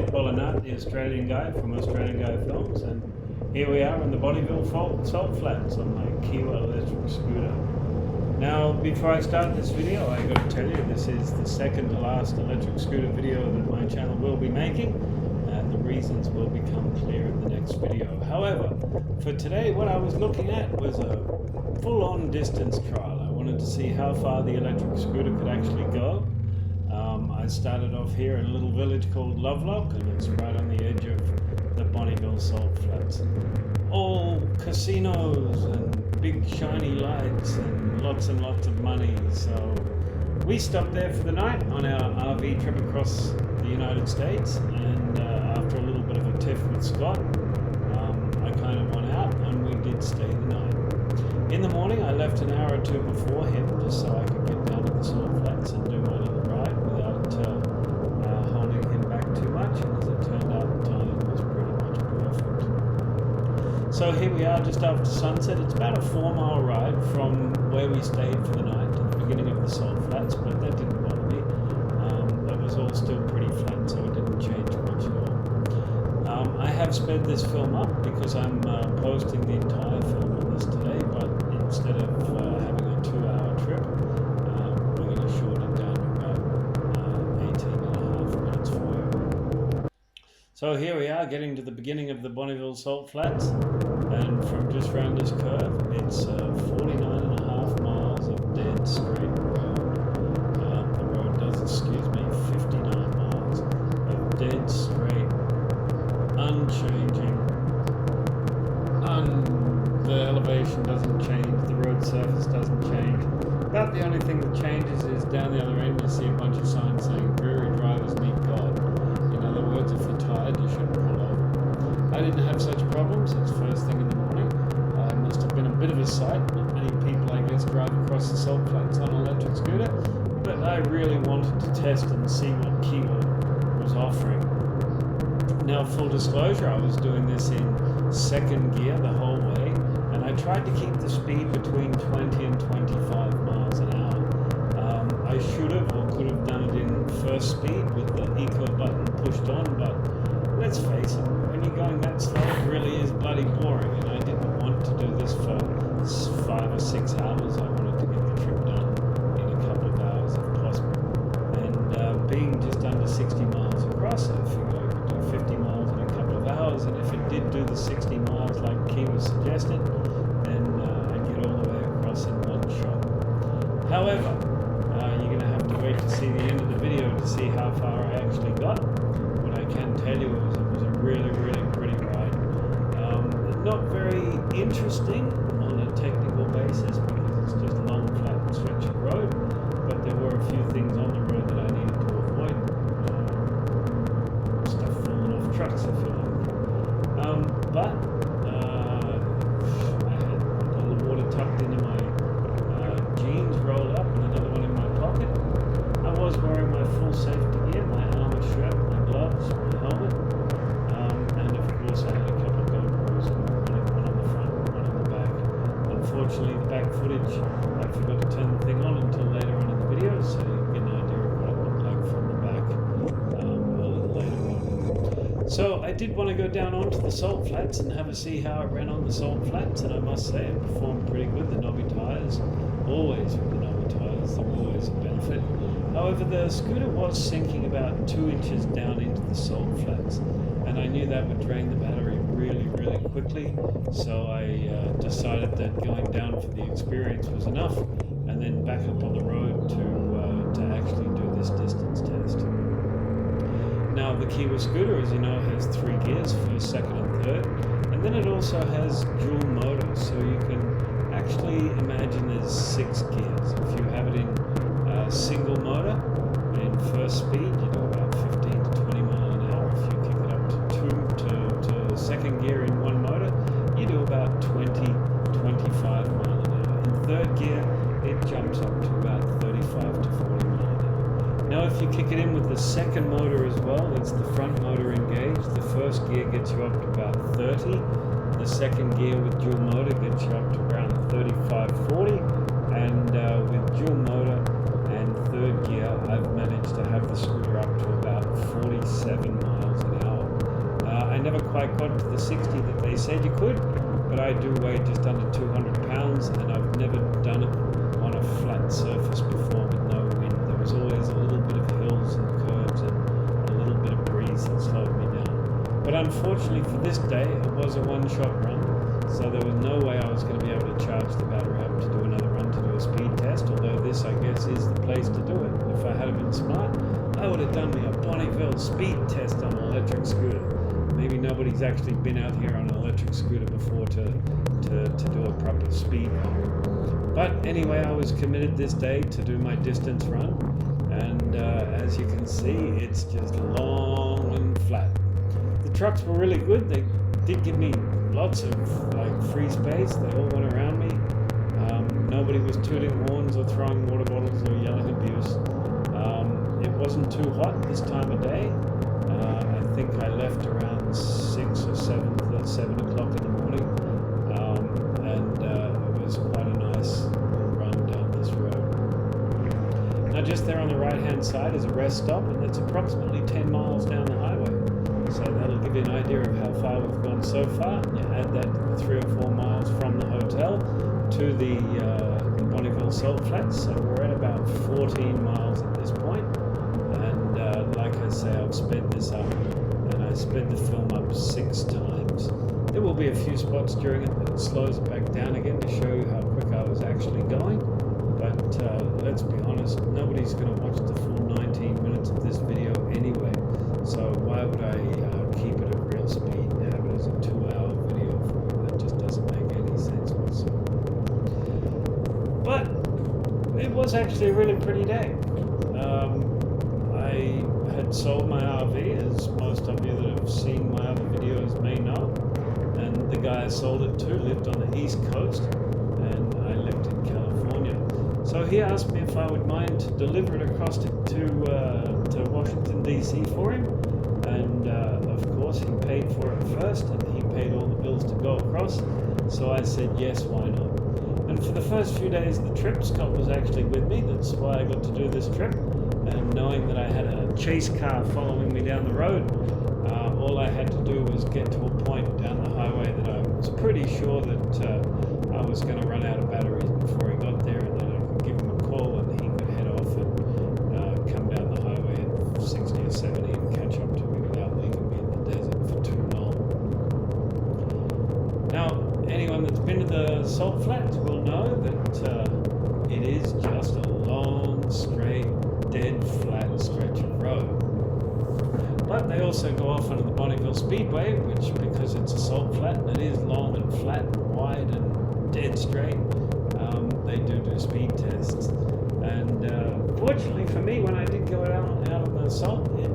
The Australian guy from Australianguy Films, and here we are in the Bonneville salt flats on my Qiewa electric scooter. Now, before I start this video, I got to tell you this is the second to last electric scooter video that my channel will be making, and the reasons will become clear in the next video. However, for today, what I was looking at was a full-on distance trial. I wanted to see how far the electric scooter could actually go. I started off here in a little village called Lovelock, and it's right on the edge of the Bonneville salt flats. All casinos and big shiny lights and lots of money. So we stopped there for the night on our RV trip across the United States, and after a little bit of a tiff with Scott, I kind of went out and we did stay the night. In the morning I left an hour or two before him just so I could get down to the salt flats and do my little ride without holding him back too much, and as it turned out the timing was pretty much perfect. So here we are just after sunset. It's about a 4-mile ride from where we stayed for the night to the beginning of the salt flats, but that didn't bother me. That was all still pretty flat, so it didn't change much at all. I have sped this film up because I'm posting the entire film on this today, but instead of having a 2-hour trip, we're going to shorten it down to about 18.5 minutes for you. So here we are, getting to the beginning of the Bonneville salt flats, and from just round this curve, it's 49.5 miles of dead straight road. The road does, 59 miles of dead straight, unchanging. The elevation doesn't change, the road surface doesn't change. About the only thing that changes is down the other end you see a bunch of signs saying "Brewery drivers meet God." In other words, if you're tired, you shouldn't pull over. I didn't have such problems. It's first thing in the morning. It must have been a bit of a sight. Not many people, I guess, drive across the salt flats on an electric scooter, but I really wanted to test and see what Qiewa was offering. Now, full disclosure, I was doing this in second gear the whole way, and I tried to keep the speed between 20 and 25 miles an hour. I should have or could have done it in first speed with the eco button pushed on, but let's face it, when you're going that slow, it really is bloody boring, and I didn't want to do this for 5 or 6 hours. I wanted to get the trip done in a couple of hours if possible. And being just under 60 miles across, I figured I could do 50 miles in a couple of hours, and if it did do the 60 miles like Qiewa suggested, then I'd get all the way across in one shot. However, you're going to have to wait to see the end of the video to see how far I actually got. What I can tell you is it was a really pretty ride. Not very interesting on a technical basis because it's just a long, flat stretch of road, but there were a few things on the road that I needed to avoid. Stuff falling off trucks, I feel like. But I had a bottle of water tucked into my jeans, rolled up, and another one in my pocket. I was wearing my full safety gear, my armor shirt, my gloves, my helmet, and of course I had a couple of GoPros, one on the front, one on the back. Unfortunately, the back footage, I forgot to turn the thing on until later on in the video, so you get an idea of what it looked like from the back a little later on. So I did want to go down onto the salt flats and have a see how it ran on the salt flats, and I must say it performed pretty good. The knobby tyres, always with the knobby tyres, they're always a benefit. However, the scooter was sinking about 2 inches down into the salt flats, and I knew that would drain the battery really quickly, so I decided that going down for the experience was enough, and then back up on the road to actually do this distance test. Now, the Qiewa scooter, as you know, has 3 gears, first, second and third, and then it also has dual motors, so you can actually imagine there's 6 gears. If you have it in single motor, in first speed, you do about 15 to 20 mile an hour. If you kick it up to second gear in one motor, you do about 20-25 mile an hour. In third gear, it jumps up to about 35 to 40 mile an hour. Now, if you kick it in with the second motor as well, that's the front motor engaged, the first gear gets you up to about 30. The second gear with dual motor gets you up to around 35-40, and with dual motor and third gear, I've managed to have the scooter up to about 47 miles an quite got to the 60 that they said you could, but I do weigh just under 200 pounds, and I've never done it on a flat surface before with no wind. There was always a little bit of hills and curves and a little bit of breeze that slowed me down. But unfortunately for this day, it was a one-shot run, so there was no way I was going to be able to charge the battery up to do another run to do a speed test, although this, I guess, is the place to do it. If I had been smart, I would have done me a Bonneville speed test on an electric scooter. Maybe nobody's actually been out here on an electric scooter before to do a proper speed run. But anyway, I was committed this day to do my distance run, and as you can see, it's just long and flat. The trucks were really good. They did give me lots of free space. They all went around me. Nobody was tooting horns or throwing water bottles or yelling abuse. It wasn't too hot this time of day. I think I left around 6 or 7 o'clock in the morning, and it was quite a nice run down this road. Now just there on the right hand side is a rest stop, and it's approximately 10 miles down the highway. So that'll give you an idea of how far we've gone so far. You add that 3 or 4 miles from the hotel to the Bonneville Salt Flats, so we're at about 14 miles at this point. And like I say, I've sped this up, and I sped the film up 6 times. There will be a few spots during it that it slows it back down again to show you how quick I was actually going. But let's be honest, nobody's going to watch the full 19 minutes of this video anyway. So why would I keep it at real speed and have it as a 2-hour video for you? That just doesn't make any sense whatsoever. But it was actually a really pretty day. I had sold my RV, as most of you that have seen my other videos may know, and the guy I sold it to lived on the East Coast, and I lived in California. So he asked me if I would mind to deliver it across to Washington DC for him, and of course he paid for it first, and he paid all the bills to go across. So I said yes, why not? And for the first few days of the trip, Scott was actually with me. That's why I got to do this trip. And knowing that I had a chase car following me down the road, all I had to do was get to a point down the highway that I was pretty sure that I was going to run out of batteries before he got there, and then I could give him a call and he could head off and come down the highway at 60 or 70 and catch up to me without leaving me in the desert for too long. Now, anyone that's been to the Salt Flats will know that it is just a long, straight, dead flat stretch of road. But they also go off onto the Bonneville Speedway, which, because it's a salt flat and it is long and flat and wide and dead straight, they do speed tests. And fortunately for me, when I did go out on the salt, it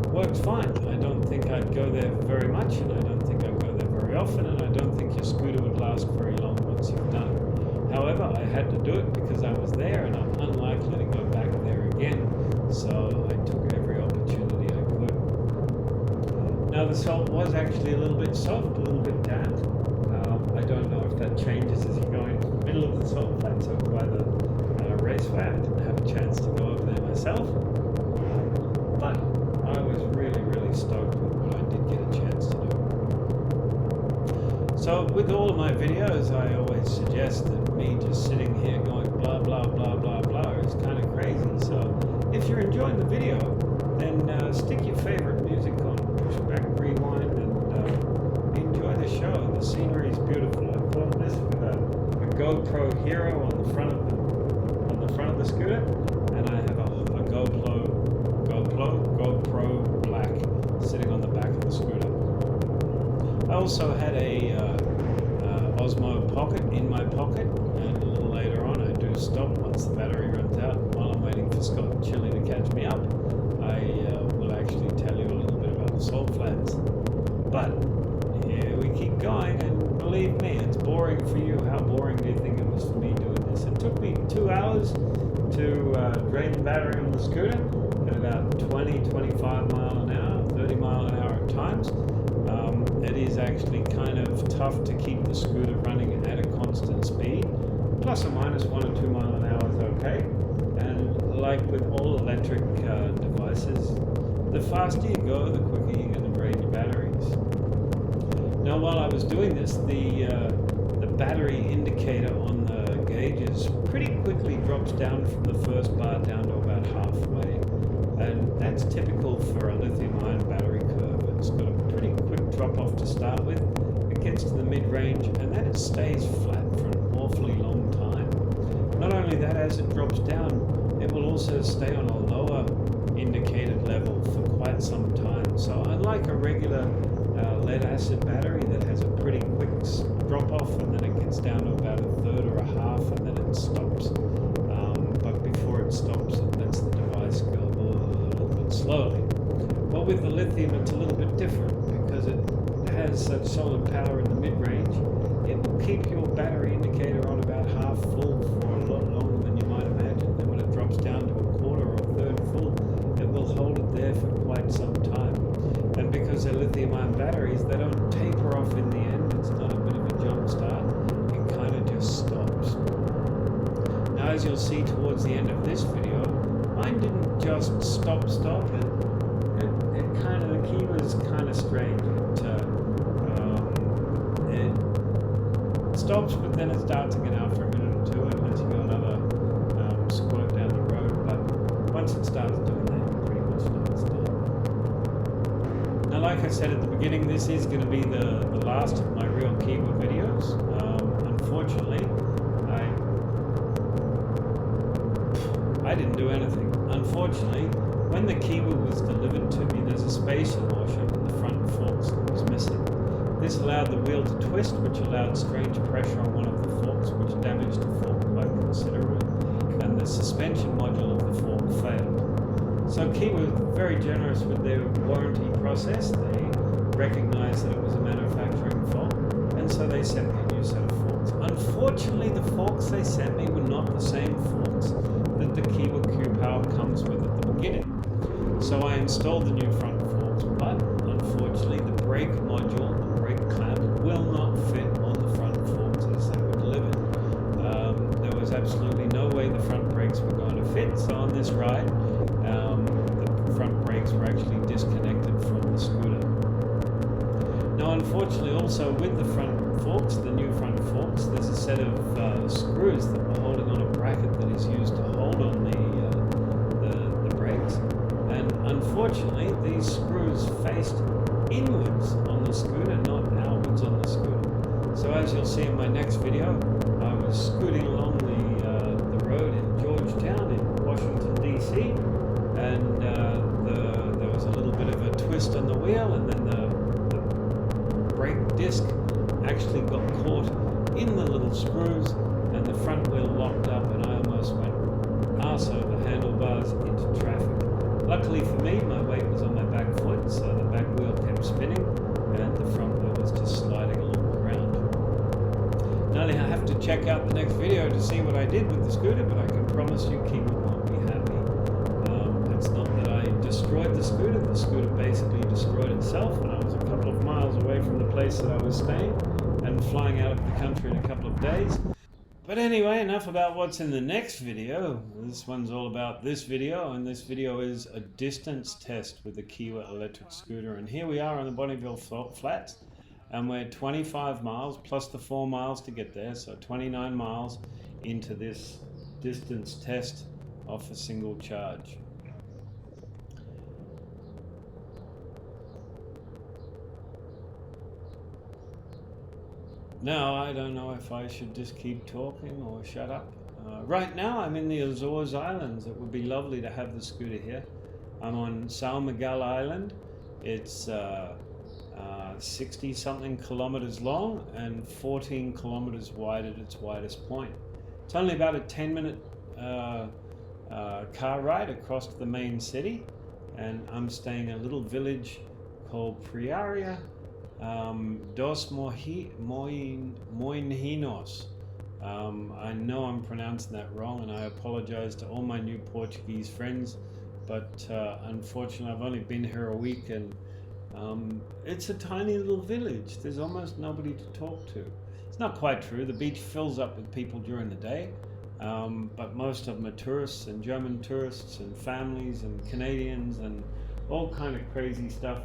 worked fine. I don't think I'd go there very much, and I don't think I'd go there very often, and I don't think your scooter would last very long once you've done it. However, I had to do it because I was there, and I'm unlikely to go back there again, so I took every opportunity I could. Now, the salt was actually a little bit soft, a little bit damp. I don't know if that changes as you go into the middle of the salt flats over by the raceway. I didn't have a chance to go over there myself, but I was really, really stoked with what I did get a chance to do. So with all of my videos, I always suggest that me just sitting here going blah, blah, blah, blah, blah is kind of crazy. So if you're enjoying the video, then stick your favorite music on, push back, rewind, and enjoy the show. The scenery is beautiful. I bought this with a GoPro Hero on the front of the scooter, and I have a GoPro Black sitting on the back of the scooter. I also had a Osmo Pocket in my pocket, and a little later on I do stop once the battery runs out. While I'm waiting for Scott and Chili to catch me up, I will actually tell you a little bit about the salt flats. But here we keep going, and believe me, it's boring for you. How boring do you think it was for me doing this? It took me 2 hours to drain the battery on the scooter at about 20, 25 mile an hour, 30 mile an hour at times. It is actually kind of tough to keep the scooter running at a constant speed. Plus or minus 1 or 2 mile an hour is okay. And like with all electric devices, the faster you go, the quicker you're going to mid-range batteries. Now while I was doing this, the battery indicator on the gauges pretty quickly drops down from the first bar down to about halfway, and that's typical for a lithium-ion battery curve. It's got a pretty quick drop off to start with. It gets to the mid-range and then it stays flat for an awfully long time. Not only that, as it drops down, it will also stay on a lower indicated level for quite some time. So unlike a regular lead acid battery that has a pretty quick drop off and then it gets down to about a third or a half and then it stops. But before it stops, it lets the device go a little bit slowly. But with the lithium, it's a little bit different because it has such solid power in the mid-range. It will keep your battery indicator on about half full for a lot longer than you might imagine. Then when it drops down to a quarter or a third full, it will hold it there for quite some time. And because they're lithium-ion batteries, they don't taper off in the end. It's not a bit of a jump start. It kind of just stops. Now, as you'll see towards the end of this video, mine didn't just stop. It kind of, the Qiewa is kind of strange. It stops, but then it starts again after a minute or two, and lets you go another squirt down the road. But once it starts doing that, it pretty much starts done. Now, like I said at the beginning, this is going to be the last of my real Qiewa videos. Unfortunately, I didn't do anything. Unfortunately, when the Qiewa was delivered to me, there's a spacer washer in the front forks that was missing. This allowed the wheel to twist, which allowed strange pressure on one of the forks, which damaged the fork quite considerably, and the suspension module of the fork failed. So Qiewa was very generous with their warranty process. They recognized that it was a manufacturing fault, and so they sent me a new set of forks. Unfortunately, the forks they sent me were not the same forks that the Qiewa Qpower comes with at the beginning. So I installed the new front forks, but unfortunately the brake module, the brake clamp, will not fit on the front forks as they were delivered. There was absolutely no way the front brakes were going to fit, so on this ride, the front brakes were actually disconnected from the scooter. Now unfortunately also with the front forks, the new front forks, there's a set of screws that were holding on a bracket that is used to hold on the brakes. And unfortunately, these screws faced inwards on the scooter, not outwards on the scooter. So as you'll see in my next video, I was scooting along the road in Georgetown in Washington, D.C. And there was a little bit of a twist on the wheel, and then the brake disc actually got caught in the little screws, and the front wheel locked up, and I almost went arse over handlebars into traffic. Luckily for me, my weight was on my back foot, so the back wheel kept spinning and the front wheel was just sliding along the ground. Now I have to check out the next video to see what I did with the scooter, but I can promise you Qiewa won't be happy. It's not that I destroyed the scooter basically destroyed itself when I was a couple of miles away from the place that I was staying and flying out of the country in a couple of days. But anyway, enough about what's in the next video. This one's all about this video, and this video is a distance test with the Qiewa electric scooter. And here we are on the Bonneville flats, and we're 25 miles plus the 4 miles to get there, so 29 miles into this distance test off a single charge. Now, I don't know if I should just keep talking or shut up. Right now, I'm in the Azores Islands. It would be lovely to have the scooter here. I'm on São Miguel Island. It's 60-something kilometers long and 14 kilometers wide at its widest point. It's only about a 10-minute car ride across to the main city, and I'm staying in a little village called Praia dos Moinhinos. I know I'm pronouncing that wrong, and I apologize to all my new Portuguese friends, but unfortunately I've only been here a week, and it's a tiny little village. There's almost nobody to talk to. It's not quite true. The beach fills up with people during the day, but most of them are tourists, and German tourists and families and Canadians and all kind of crazy stuff.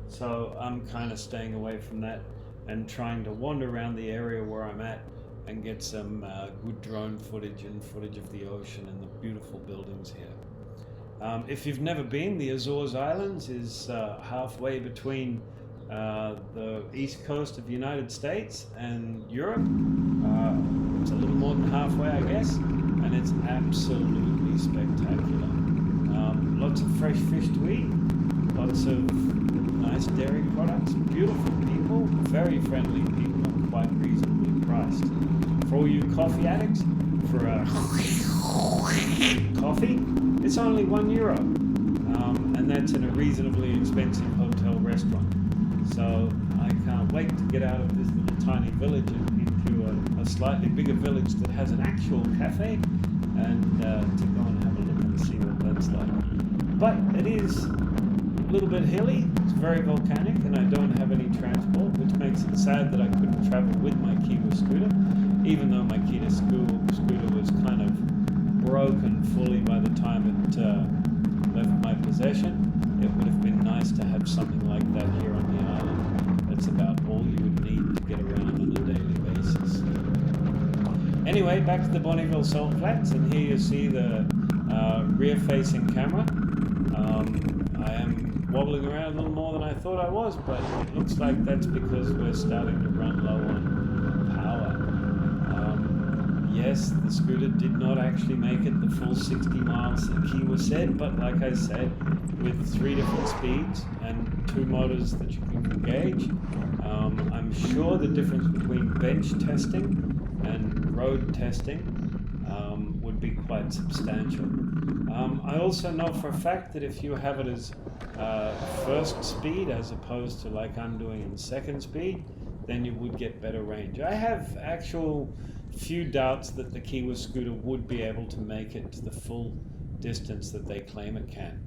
So I'm kind of staying away from that and trying to wander around the area where I'm at and get some good drone footage and footage of the ocean and the beautiful buildings here. If you've never been, the Azores Islands is halfway between the east coast of the United States and Europe. It's a little more than halfway, I guess, and it's absolutely spectacular. Lots of fresh fish to eat, lots of nice dairy products, beautiful people, very friendly people, and quite reasonably priced. For all you coffee addicts, for a coffee, it's only €1, and that's in a reasonably expensive hotel restaurant. So I can't wait to get out of this little tiny village and into a slightly bigger village that has an actual cafe, and to go and have a look and see what that's like. But it is a little bit hilly, it's very volcanic, and I don't have any transport, which makes it sad that I couldn't travel with my Qiewa scooter, even though my Qiewa scooter was kind of broken fully by the time it left my possession. It would have been nice to have something like that here on the island. That's about all you would need to get around on a daily basis. Anyway, back to the Bonneville salt flats, and here you see the rear-facing camera. I am wobbling around a little more than I thought I was, but it looks like that's because we're starting to run low on power. Yes, the scooter did not actually make it the full 60 miles that Qiewa said, but like I said, with 3 different speeds and 2 motors that you can engage, I'm sure the difference between bench testing and road testing would be quite substantial. I also know for a fact that if you have it as first speed as opposed to like I'm doing in second speed, then you would get better range. I have actual few doubts that the Qiewa scooter would be able to make it to the full distance that they claim it can.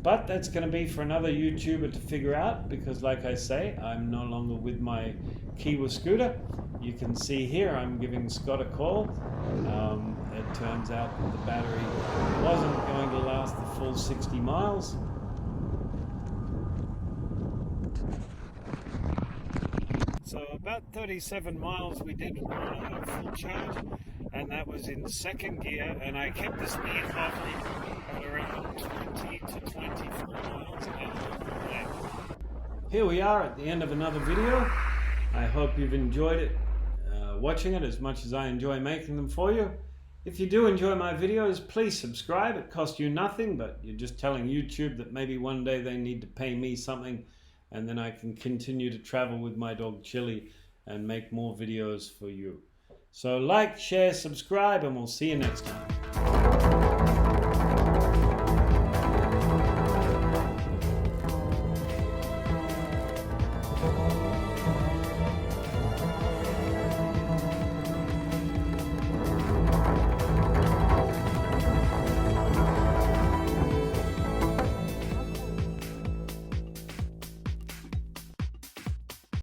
But that's going to be for another YouTuber to figure out, because like I say, I'm no longer with my Qiewa scooter. You can see here I'm giving Scott a call. It turns out that the battery wasn't going to last the full 60 miles. So about 37 miles we did on full charge, and that was in second gear, and I kept the speed roughly at around 20 to 24 miles an hour. Here we are at the end of another video. I hope you've enjoyed it, watching it as much as I enjoy making them for you. If you do enjoy my videos, please subscribe. It costs you nothing, but you're just telling YouTube that maybe one day they need to pay me something, and then I can continue to travel with my dog Chili and make more videos for you. So like, share, subscribe, and we'll see you next time.